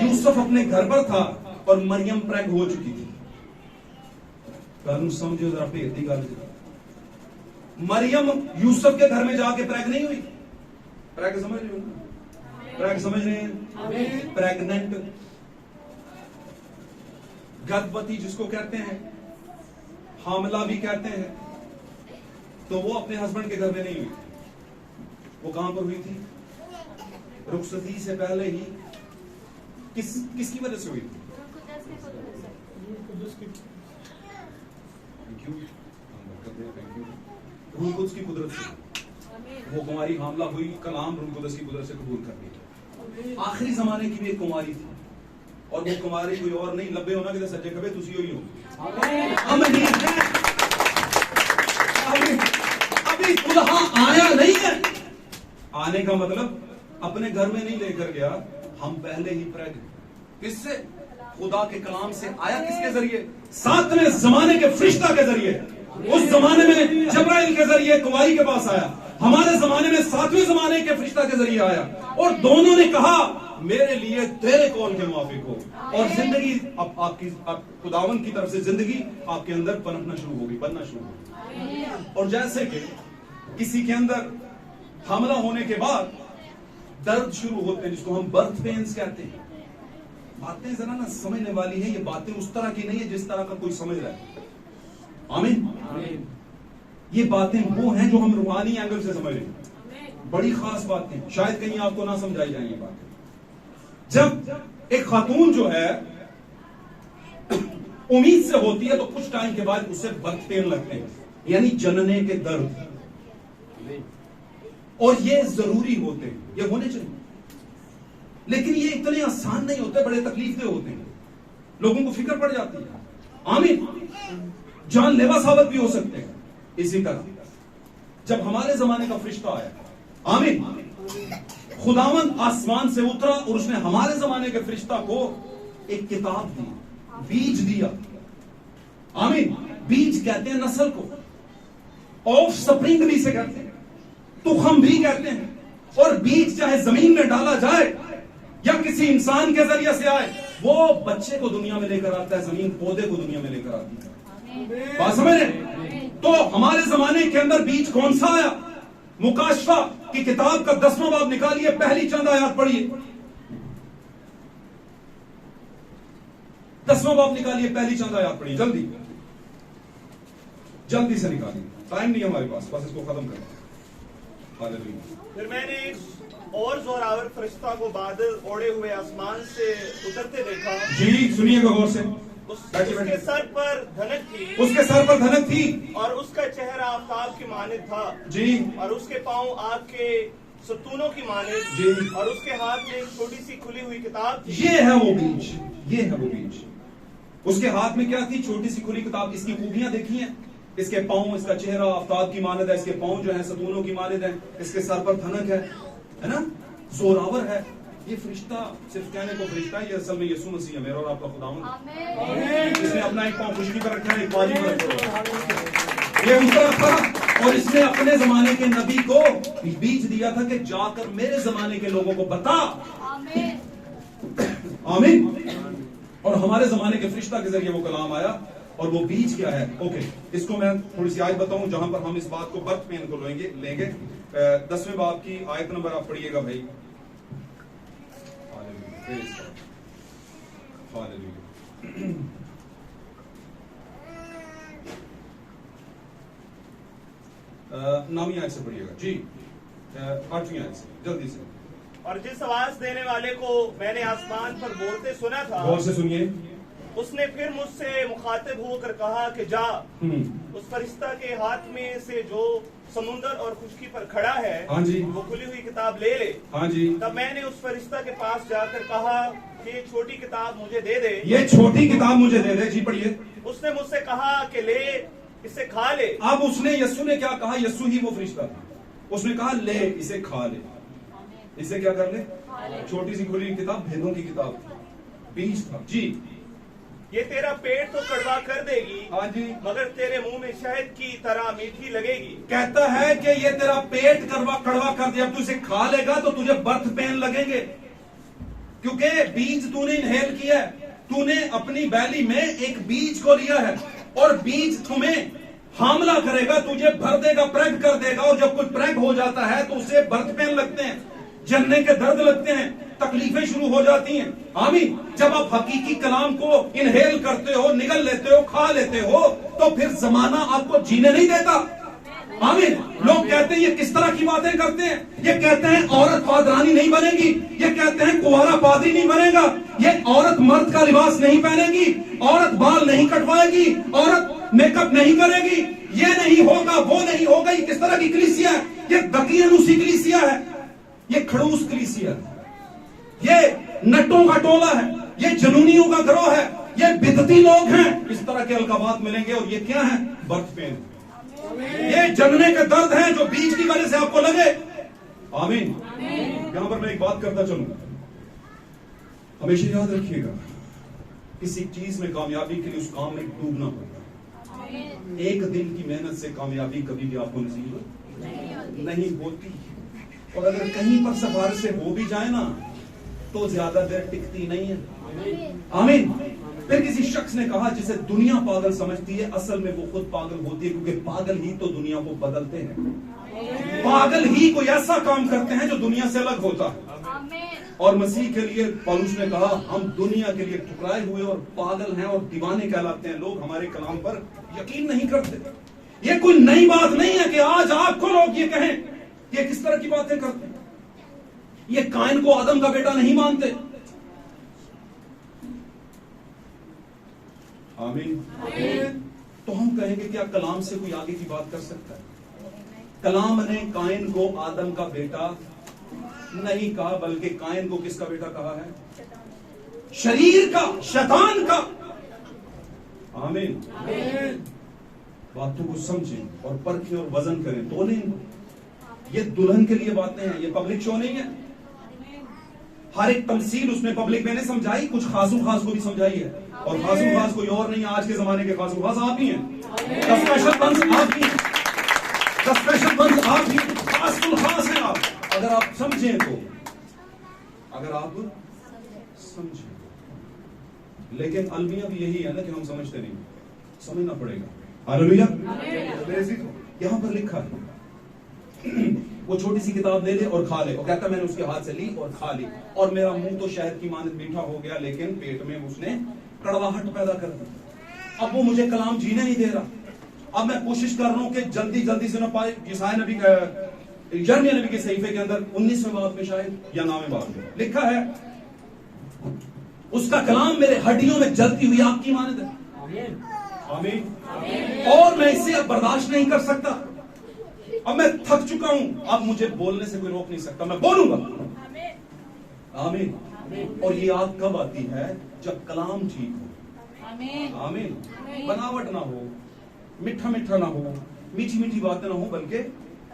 यूसुफ अपने घर पर था और मरियम प्रेग हो चुकी थी। समझो जरा, भेदी गल। मरियम यूसुफ के घर में जाके प्रेग नहीं हुई। प्रेग समझ रहे हो? प्रेग समझ रहे हैं? प्रेग्नेंट, गर्भवती जिसको कहते हैं, हामला भी कहते हैं। तो वो अपने हस्बैंड के घर में नहीं हुई। वो कहां पर हुई थी? रुखसती से पहले ही। किसकी वजह से हुई थी? रूह कुद्स की कुदरत से वो कुमारी हामला हुई। कलाम रूह कुद्स की कुदरत से कबूल कर लिया। आखिरी जमाने की भी एक कुमारी थी और वो कुमारी कोई और नहीं, लब्बे होना कि सज्जे कबे तुसी ही हो। अभी दुल्हा आया नहीं है। आने का मतलब अपने घर में नहीं लेकर गया, हम पहले ही प्रेग्नेंट। किससे? खुदा के कलाम से आया। किसके जरिए? 7वें जमाने के फरिश्ता के जरिए। उस जमाने में जबराइल के जरिए कुमारी के पास आया, हमारे जमाने में 7वें जमाने के फरिश्ता के जरिए आया और दोनों ने कहा मेरे लिए तेरे कौल के मुवाफिक हो। और जिंदगी अब आपकी खुदावन की तरफ से जिंदगी आपके अंदर पनपना शुरू होगी, बनना शुरू होगी। और जैसे कि किसी के अंदर हमला होने के बाद दर्द शुरू होते हैं, जिसको हम बर्थ पेन्स कहते हैं। बातें जरा ना समझने वाली है, ये बातें उस तरह की नहीं है जिस तरह का कोई समझ रहा है। आमीन। ये बातें वो हैं जो हम रूहानी एंगल से समझ रहे हैं। बड़ी खास बातें, शायद कहीं आपको ना समझाई जाए ये बातें। जब एक खातून जो है उम्मीद से होती है तो कुछ टाइम के बाद उससे बर्थ पेन लगते हैं, यानी जनने के दर्द। और ये जरूरी होते हैं, ये होने चाहिए। लेकिन ये इतने आसान नहीं होते, बड़े तकलीफदेह होते हैं। लोगों को फिक्र पड़ जाती है। आमीन। जानलेवा साबित भी हो सकते हैं। इसी तरह जब हमारे जमाने का फरिश्ता आया, आमीन, खुदावंद आसमान से उतरा और उसने हमारे जमाने के फरिश्ता को एक किताब दी, बीज दिया। आमीन। बीज कहते हैं नस्ल को, ऑफ स्प्रिंग भी से कहते हैं, तुखम भी कहते हैं। और बीज चाहे जमीन में डाला जाए या किसी इंसान के जरिए से आए, वो बच्चे को दुनिया में लेकर आता है, जमीन पौधे को दुनिया में लेकर आती है। बात समझ रहे? तो हमारे जमाने के अंदर बीज कौन सा आया? मुकाशफा की किताब का 10वां बाब निकालिए, पहली चंद आयत पढ़िए। 10वां बाब निकालिए, पहली चंद आयत पढ़िए, जल्दी जल्दी से निकालिए, टाइम नहीं हमारे पास, बस इसको खत्म करें। हालेलुया। फिर मैंने एक और जोरावर फरिश्ता को बादल ओढ़े हुए आसमान से उतरते देखा। जी सुनिएगा गौर से। उसके सर पर धनक थी, उसके सर पर धनक थी और उसका चेहरा आफताब की मानिद था जी, और उसके पांव आग के सतूनों की मानिद जी, और उसके हाथ में एक छोटी सी खुली हुई किताब थी। ये है वो बीज, ये है वो बीज। उसके हाथ में क्या थी? छोटी सी खुली किताब। इसकी खूबियां देखी हैं, इसके पांव, इसका चेहरा आफताब की मानिद है, इसके पांव जो है सतूनों की मानिद है, इसके सर पर धनक है ना, जोरावर है। ये फरिश्ता सिर्फ कहने को फरिश्ता है, ये असल में यीशु मसीह है, मेरा और आपका खुदावंद। इसने अपना एक पांव खुशकी पर रखा है, एक बाजी पर रखा है। ये उतरा था और इसने अपने जमाने के नबी को बीज दिया था कि जाकर मेरे जमाने के लोगों को बता। आमीन। और हमारे जमाने के फरिश्ता के जरिए वो कलाम आया, और वो बीज क्या है? ओके, इसको मैं थोड़ी सी आयत बताऊं जहां पर हम इस बात को बर्थ पेन को लेंगे। 10वें बाब की आयत नंबर आप पढ़िएगा भाई। नामी आयत से पढ़िएगा जी, 8वीं आयत से, जल्दी से। और जिस आवाज देने वाले को मैंने आसमान पर बोलते सुना था, गौर से सुनिए, उसने फिर मुझसे मुखातिब होकर कहा कि जा उस फरिश्ता के हाथ में से जो समुंदर और खुशकी पर खड़ा है, हाँ जी, वो खुली हुई किताब ले ले। हाँ जी। तब मैंने उस फरिश्ता के पास जाकर कहा कि ये छोटी किताब मुझे दे दे। ये छोटी किताब मुझे दे दे। जी पढ़िए। उसने मुझसे कहा कि ले, इसे खा ले। अब उसने, यस्सु ने क्या कहा? यस्सु ही वो फरिश्ता था। उसने कहा ले, इसे खा ले। इसे क्या कर ले? छोटी सी खुली किताब, भेदों की किताब थी, बीज था जी। ये तेरा पेट तो कड़वा कर देगी, हाँ जी, मगर तेरे मुंह में शहद की तरह मीठी लगेगी। कहता है कि ये तेरा पेट कड़वा कर दिया, अब तू इसे खा लेगा तो तुझे बर्थ पेन लगेंगे, क्योंकि बीज तूने इनहेल किया है। तूने अपनी बैली में एक बीज को लिया है, और बीज तुम्हें हामला करेगा, तुझे भर देगा, प्रेग कर देगा। और जब कोई प्रेग हो जाता है तो उसे बर्थ पेन लगते हैं, जनने के दर्द लगते हैं, तकलीफें शुरू हो जाती हैं। आमीन। जब आप हकीकी कलाम को इनहेल करते हो, निगल लेते हो, खा लेते हो, तो फिर जमाना आपको जीने नहीं देता। आमीन। लोग कहते हैं ये किस तरह की बातें करते हैं? ये कहते हैं औरत पादरानी नहीं बनेगी, ये कहते हैं कुंवारा पादरी नहीं बनेगा, ये औरत मर्द का लिबास नहीं पहनेगी, औरत बाल नहीं कटवाएगी, औरत मेकअप नहीं करेगी, ये नहीं होगा, वो नहीं होगा। ये किस तरह की कलीसिया है? ये दकियानुसी कलीसिया है, ये खड़ूस कलीसिया है, ये नटों का टोला है, ये जनूनियों का गिरोह है, ये बिदती लोग हैं। इस तरह के अलकाबात मिलेंगे। और ये क्या है? Birth pain. ये जनने के दर्द हैं जो बीज की वजह से आपको लगे। आमीन। यहां पर मैं एक बात करता चलूं, हमेशा याद रखिएगा, किसी चीज में कामयाबी के लिए उस काम में डूबना पड़ता। एक दिन की मेहनत से कामयाबी कभी भी आपको नसीब नहीं होती। और अगर कहीं पर सफार से हो भी जाए ना, तो ज्यादा देर टिकती नहीं है। आमीन। फिर किसी शख्स ने कहा, जिसे दुनिया पागल समझती है, असल में वो खुद पागल होती है, क्योंकि पागल ही तो दुनिया को बदलते हैं। पागल ही कोई ऐसा काम करते हैं जो दुनिया से अलग होता है। और मसीह के लिए पौलुस ने कहा, हम दुनिया के लिए ठुकराए हुए और पागल हैं और दीवाने कहलाते हैं। लोग हमारे कलाम पर यकीन नहीं करते। ये कोई नई बात नहीं है कि आज आपको लोग ये कहें। ये किस तरह की बातें करते हैं? ये कायन को आदम का बेटा नहीं मानते। आमीन। तो हम कहेंगे क्या कलाम से कोई आगे की बात कर सकता है? कलाम ने कायन को आदम का बेटा नहीं कहा, बल्कि कायन को किसका बेटा कहा है? शरीर का, शैतान का। आमीन। बातों को समझें और परखें और वजन करें, तोलें। ये दुल्हन के लिए बातें हैं, ये पब्लिक शो नहीं है। हर एक तमसील उसने पब्लिक में नहीं समझाई, कुछ खासू खास को भी समझाई है। और खासू खास कोई और नहीं है, आज के जमाने के खासू खास आप ही हैं। स्पेशल वंस आप ही हैं, स्पेशल वंस आप ही, खासुल खास हैं आप। अगर आप समझें तो, अगर आप समझें, लेकिन अलमिया भी यही है ना कि हम समझते नहीं, समझना पड़ेगा। हालेलुया। यहां पर लिखा है वो छोटी सी किताब ले ले और खा ले, और कहता मैंने उसके हाथ से ली और खा ली, और मेरा मुंह तो शहद की मानद मीठा हो गया, लेकिन पेट में उसने कड़वाहट पैदा कर दी। अब वो मुझे कलाम जीने नहीं दे रहा। अब मैं कोशिश कर रहा हूं कि जल्दी जल्दी से ना पाए। यशायाह नबी का, यिर्मयाह नबी के सहीफे के अंदर 19वें बाब में शायद या 9वें बाब में लिखा है, उसका कलाम मेरे हड्डियों में जलती हुई आग की मानद है। आमीन। और मैं इसे अब बर्दाश्त नहीं कर सकता। अब मैं थक चुका हूं, अब मुझे बोलने से कोई रोक नहीं सकता, मैं बोलूंगा। आमीन। और ये आग कब आती है? जब कलाम ठीक हो। आमीन। बनावट ना हो, मीठा मीठा ना हो, मीठी मीठी बातें ना हो, बल्कि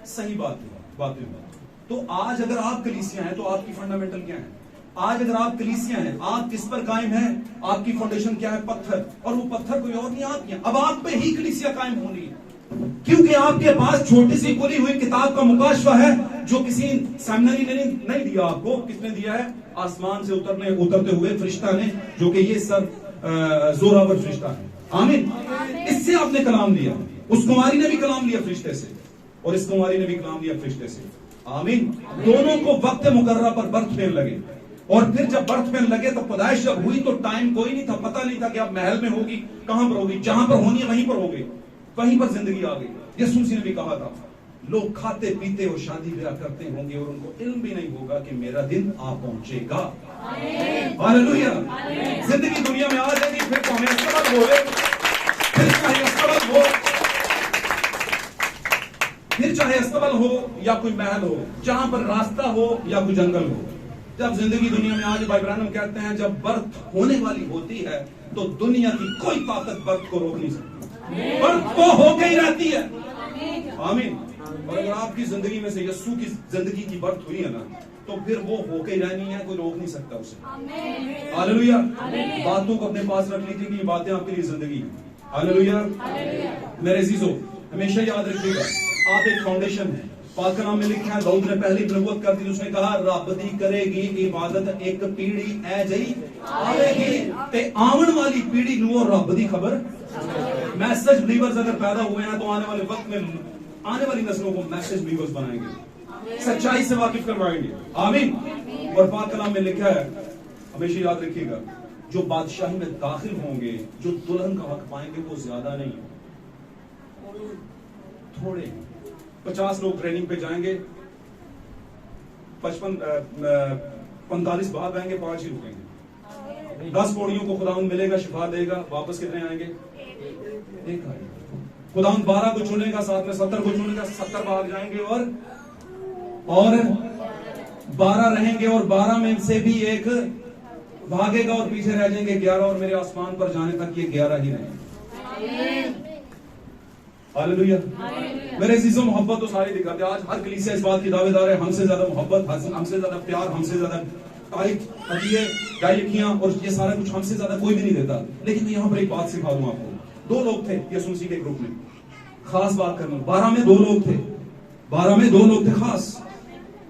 सही बातें हो। तो आज अगर आप कलीसिया हैं तो आपकी फंडामेंटल क्या है? आज अगर आप कलीसिया हैं, आप किस पर कायम हैं? आपकी फाउंडेशन क्या है? पत्थर। और वो पत्थर कोई और नहीं, आप हैं। अब आप पे ही कलीसिया कायम होनी है, क्योंकि आपके पास छोटी सी खुली हुई किताब का मुकाशवा है, जो किसी सेमिनरी ने नहीं दिया आपको। किसने दिया है? आसमान से उतरते हुए फरिश्ता ने, जो कि ये सब जोरावर फरिश्ता है। आमीन। इससे आपने कलाम लिया। उस कुमारी ने भी कलाम लिया फरिश्ते से, और इस कुमारी ने भी कलाम लिया फरिश्ते से। आमीन। दोनों को वक्त मुकर्रर पर बर्थ पेन लगे, और फिर जब बर्थ पेन लगे तो पैदाइश जब हुई तो टाइम कोई नहीं था, पता नहीं था कि अब महल में होगी, कहां पर होगी। जहां पर होनी है वहीं पर हो गई, वहीं पर जिंदगी आ गई। यीशु मसीह ने भी कहा था, लोग खाते पीते और शादी ब्याह करते होंगे और उनको इल्म भी नहीं होगा कि मेरा दिन आ पहुंचेगा। हालेलुया। जिंदगी दुनिया में आ जाएगी, फिर तो हमें अस्पताल हो, फिर चाहे अस्पताल हो, फिर चाहे अस्पताल हो या कोई महल हो, जहां पर रास्ता हो या कोई जंगल हो। जब जिंदगी दुनिया में आज भाई ब्रानम कहते हैं, जब बर्थ होने वाली होती है तो दुनिया की कोई ताकत बर्थ को रोक नहीं सकती, बर्थ तो होके ही रहती है। आमीन। और अगर आपकी जिंदगी में से यीशु की जिंदगी की बर्थ हुई है ना, तो फिर वो होके ही रहनी है, कोई रोक नहीं सकता उसे। हालेलुया। बातों को अपने पास रख लीजिए कि ये बातें आपके लिए जिंदगी है। हालेलुया। मेरे अजीजों, हमेशा याद रखिएगा, आप एक फाउंडेशन है। पाक कलाम में लिखा है, दाऊद ने पहली नबूवत कर दी, उसने कहा रब दी करेगी इबादत एक पीढ़ी ऐ जई आवेगी ते आवन वाली पीढ़ी नु रब दी खबर। मैसेज बिलीवर्स अगर पैदा हुए हैं तो आने वाले वक्त में आने वाली नस्लों को मैसेज बिलीवर्स बनाएंगे, सच्चाई से वाकिफ करवाएंगे। आमीन। और पाक कलाम में लिखा है, हमेशा याद रखिएगा, जो बादशाही में दाखिल होंगे, जो दुल्हन का हक पाएंगे, वो ज्यादा नहीं, थोड़े 50 लोग ट्रेनिंग पे जाएंगे, 45 बाहर आएंगे, 5 ही रुकेंगे। 10 पौड़ियों को खुदावंद मिलेगा, शिफा देगा, वापस कितने आएंगे? 1 आएंगे। खुदावंद 12 को चुनेगा, साथ में 70 को चुनेगा, 70 भाग जाएंगे और 12 रहेंगे, और 12 में से भी एक भागेगा और पीछे रह जाएंगे 11, और मेरे आसमान पर जाने तक ये 11 ही रहेंगे। हालेलुया। मेरे अजीजों, मोहब्बत तो सारी दिखाते हैं। आज हर कलीसिया इस बात की दावेदार है, हमसे ज्यादा मोहब्बत, हमसे ज्यादा प्यार, हमसे ज्यादा तारीफ, हदिये, गायकियां और ये सारा कुछ हमसे ज्यादा कोई भी नहीं देता। लेकिन मैं यहाँ पर एक बात सिखा दूं आपको। 2 लोग थे यीशु मसीह के ग्रुप में, खास बात करना, 12 में 2 लोग थे, 12 में 2 लोग थे खास,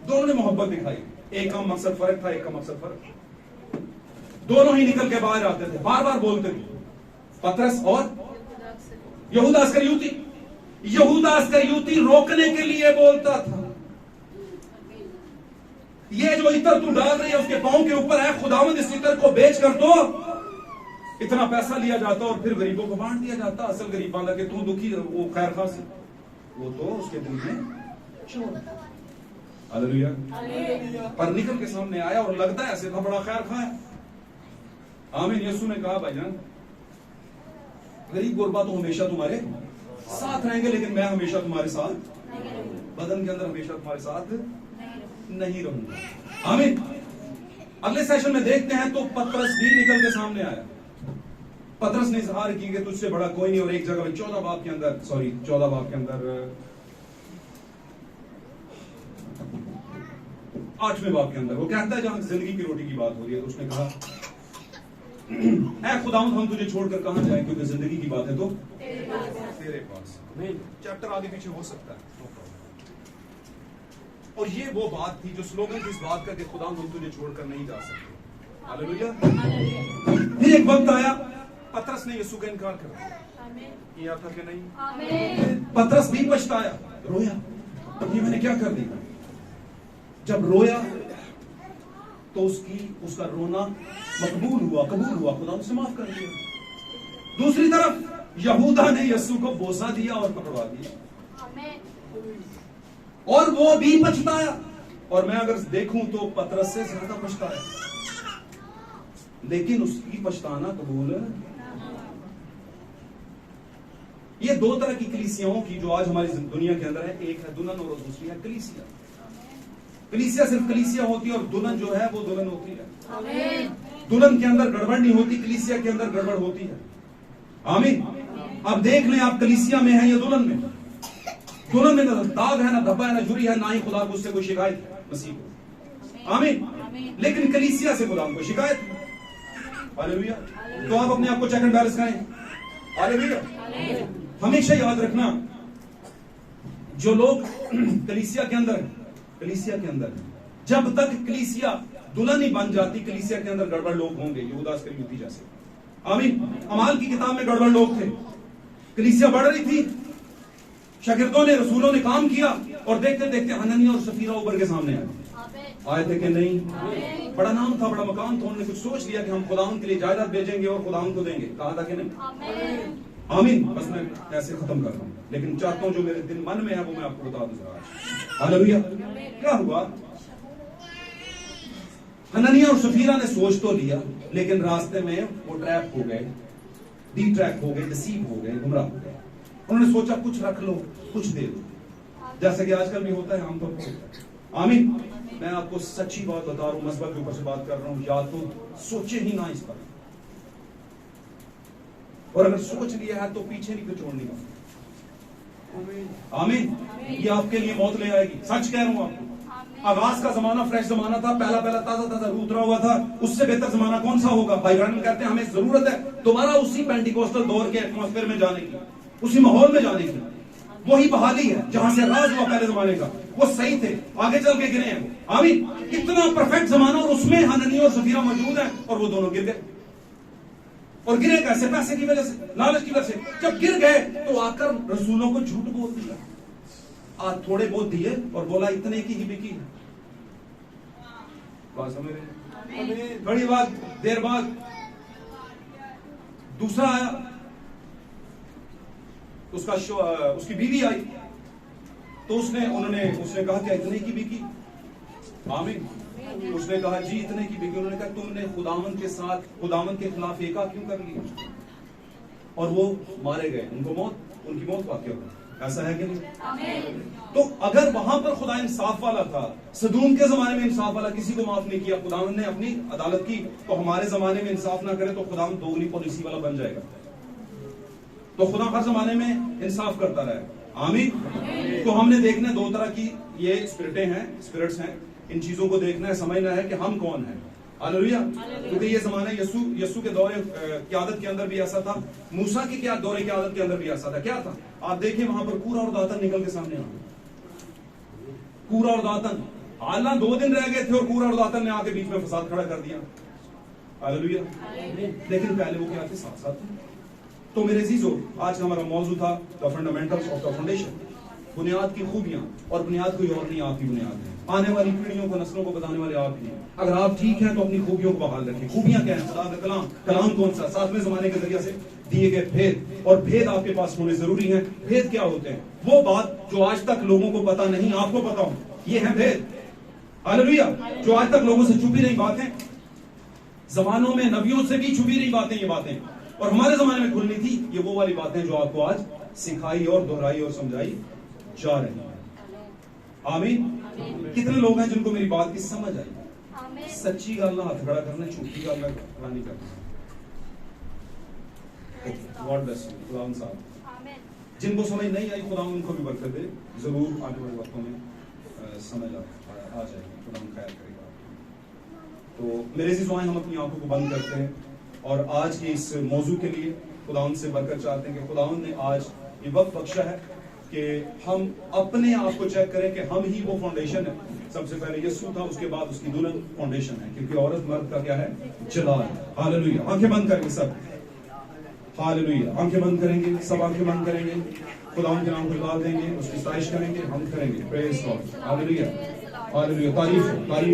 दोनों ने मोहब्बत दिखाई। एक का मकसद फर्क था, एक का मकसद फर्क। दोनों ही निकल के बाहर आते थे, बार बार बोलते थे, पतरस और यहूदा इस्करियोती। यहूदा इस्करियोती रोकने के लिए बोलता था, ये जो इत्र तू डाल रही है उसके पांव के ऊपर है, खुदावंद इस इत्र को बेच कर दो, इतना पैसा लिया जाता और फिर गरीबों को बांट दिया जाता। असल गरीब वाला के तू दुखी, वो खैर खा से, वो तो उसके दिल में चोर। हालेलुया। पर निकल के सामने आया और लगता है ऐसे था बड़ा खैर खाया। आमीन। यीशु ने कहा, भाईजान, गरीब गुरबा तो हमेशा तुम्हारे साथ रहेंगे, लेकिन मैं हमेशा तुम्हारे साथ, बदन के अंदर हमेशा तुम्हारे साथ नहीं रहूंगा। आमीन। अगले सेशन में देखते हैं तो पतरस भी निकल के सामने आया। पतरस ने इजहार की कि तुझसे बड़ा कोई नहीं, और एक जगह 14 बाब के अंदर 8वें बाब के अंदर वो कहता है, जहां जिंदगी की रोटी की बात हो रही है, तो उसने कहा, ऐ खुदावंद, हम तुझे छोड़कर कहां जाएं, क्योंकि जिंदगी की बात है तो तेरे पास। चैप्टर आगे पीछे हो सकता है, और ये वो बात थी जो स्लोगन थी इस बात का कि खुदा हम तुझे छोड़कर नहीं जा सकते। हालेलुया। फिर एक वक्त आया, पतरस ने यीशु का इनकार कर दिया, किया था कि नहीं? पतरस भी पछताया, रोया, ये मैंने क्या कर दिया। जब रोया तो उसका रोना कबूल हुआ, खुदा उसे माफ कर दिया। दूसरी तरफ यहूदा ने यीशु को बोसा दिया और पकड़वा दिया, और वो भी पछताया। और मैं अगर देखूं तो पतरस से ज्यादा पछताया, लेकिन उसकी पछताना कबूल। ये दो तरह की कलीसियाओं की जो आज हमारी दुनिया के अंदर है, एक है दुल्हन और दूसरी है कलीसिया। कलीसिया सिर्फ कलीसिया होती है और दुल्हन जो है वो दुल्हन होती है। दुल्हन के अंदर गड़बड़ नहीं होती, कलीसिया के अंदर गड़बड़ होती है। आमीन। अब देख लें आप कलीसिया में है या दुल्हन में। दुल्हन में ना दाग है, ना धब्बा है, ना झुर्री है, ना ही खुदा को उससे कोई शिकायत है मसीह को। आमीन। लेकिन कलीसिया से खुदा को शिकायत है। हालेलुया। तो आप अपने आप को चेक एंड बैलेंस करें। हालेलुया। हमेशा याद रखना, जो लोग कलीसिया के अंदर जब तक कलीसिया दुल्हन ही बन जाती, कलीसिया के अंदर गड़बड़ लोग होंगे, यहूदा इस्करियोती जैसे। आमीन। अमाल की किताब में गड़बड़ लोग थे। कलीसिया बढ़ रही थी, शागिर्दों ने, रसूलों ने काम किया, और देखते देखते हननिया और सफीरा उभर के सामने आए थे कि नहीं? बड़ा नाम था, बड़ा मकाम था, उन्होंने कुछ सोच लिया कि हम खुदावंद के लिए जायदाद भेजेंगे और खुदावंद को देंगे। कहा था कि नहीं? आमीन। बस मैं ऐसे खत्म कर रहा हूं, लेकिन चाहता हूं जो मेरे दिल मन में है वो मैं आपको बता दूं आज। हालेलुया। क्या हुआ? हननिया और सफीरा ने सोच तो लिया, लेकिन रास्ते में वो ट्रैप हो गए, डी ट्रैक हो गए, डिसीव हो गए, गुमराह हो गए। उन्होंने सोचा कुछ रख लो, कुछ दे दो, जैसे कि आजकल भी होता है, आमतौर पर। आमीन। मैं आपको सच्ची बात बता रहा हूं, मसबा के ऊपर से बात कर रहा हूं, या तो सोचे ही ना इस पर, और अगर सोच लिया है तो पीछे नहीं कुछ छोड़ने का। आमीन। ये आपके लिए मौत ले आएगी, सच कह रहा हूं आपको। आगाज का जमाना फ्रेश जमाना था, पहला ताजा रूह उतरा हुआ था, उससे बेहतर जमाना कौन सा होगा? भाई ब्रायन कहते हैं हमें जरूरत है दोबारा उसी पेंटिकोस्टल दौर के एटमॉस्फेयर में जाने की, उसी माहौल में जाने की। वही बहाली है जहां से राज हुआ पहले जमाने का, वो सही थे, आगे चल के गिरे हैं वो। आमीन। कितना परफेक्ट जमाना, और उसमें हननिया और सफीरा मौजूद है, और वो दोनों गिर गए। और गिरे कैसे? पैसे की वजह से, लालच की वजह से। जब गिर गए तो आकर रसूलों को झूठ बोल दिया, आज थोड़े बहुत दिए और बोला इतने की ही बिकी है। बात समझ रहे? बड़ी बात। देर बाद दूसरा आया, उसकी बीवी आई, तो उसने कहा क्या इतने की बिकी? आमीन। उसने कहा जी इतने की बिकी। उन्होंने कहा तुमने खुदावंद के साथ, खुदावंद के खिलाफ एका क्यों कर लिया? और वो मारे गए, उनकी मौत वाक़या हुई। ऐसा है कि नहीं? तो अगर वहां पर खुदा इंसाफ वाला था, सदूम के जमाने में इंसाफ वाला, किसी को माफ नहीं किया, खुदावंद ने अपनी अदालत की, तो हमारे जमाने में इंसाफ ना करे तो खुदावंद दोगुनी पॉलिसी वाला बन जाएगा। तो खुदा हर जमाने में इंसाफ करता रहे। आमीन। तो हमने देखना दो तरह की ये स्पिरिट्स हैं, इन चीजों को देखना है, समझना है कि हम कौन हैं। हालेलुया। क्योंकि ये जमाना यीशु के दौरे क़यादत के अंदर भी ऐसा था, मूसा की क्या दौरे क़यादत के अंदर भी ऐसा था। क्या था? आप देखिए वहां पर कूरा और दातन निकल के सामने आ गए। कूरा और दातन, हालांकि 2 दिन रह गए थे और कूरा और दातन ने आके बीच में फसाद खड़ा कर दिया। हालेलुया। लेकिन पहले वो क्या थे? साथ साथ थे। तो मेरे अजीजों, आज का हमारा मौजू था the fundamentals of the foundation, बुनियाद की खूबियां। और बुनियाद कोई और नहीं, आपकी बुनियाद है। आने वाली पीढ़ियों को, नस्लों को बताने वाले आप ही हैं। अगर आप ठीक हैं तो अपनी खूबियों को बहाल रखें। खूबियां क्या है? खुदा का कलाम कौन सा? 7वें जमाने के जरिए से दिए गए भेद, और भेद आपके पास होने जरूरी है। भेद क्या होते हैं? वो बात जो आज तक लोगों को पता नहीं, आपको पता हो, ये है भेद। हालेलुया। जो आज तक लोगों से छुपी रही बातें, जमानों में नबियों से भी छुपी रही बातें, ये बातें, और हमारे जमाने में खुलनी थी, ये वो वाली बातें जो आपको आज सिखाई और दोहराई और समझाई जा रही है। आमीन। कितने लोग हैं जिनको मेरी बात की समझ आई? सच्ची गल ना हाथ खड़ा करना, झूठी गल ना खड़ा नहीं करना। God bless you. खुदा साहब जिनको समझ नहीं आई, खुदा उनको भी बरकत दे। जरूर आने वाले वक्तों में समझ आ जाएगी, खुदा खैर करेगा। तो मेरे से हम अपनी आंखों को बंद करते हैं और आज के इस मौजू के लिए खुदावंद से बरकत चाहते हैं कि खुदावंद ने आज ये वक्त बख्शा है कि हम अपने आप को चेक करें कि हम ही वो फाउंडेशन है। सबसे पहले यीशु था, उसके बाद उसकी दुल्हन फाउंडेशन है, क्योंकि औरत मर्द का क्या है? जलाल। हालेलुया। आंखें बंद करेंगे सब। हालेलुया। आंखें बंद करेंगे, सब आंखें बंद करेंगे, खुदा के नाम को डाल देंगे, उसकी सताइश करेंगे, हम करेंगे। Praise God. हालेलुया। हालेलुया। तारीफ हो, तारीफ हो।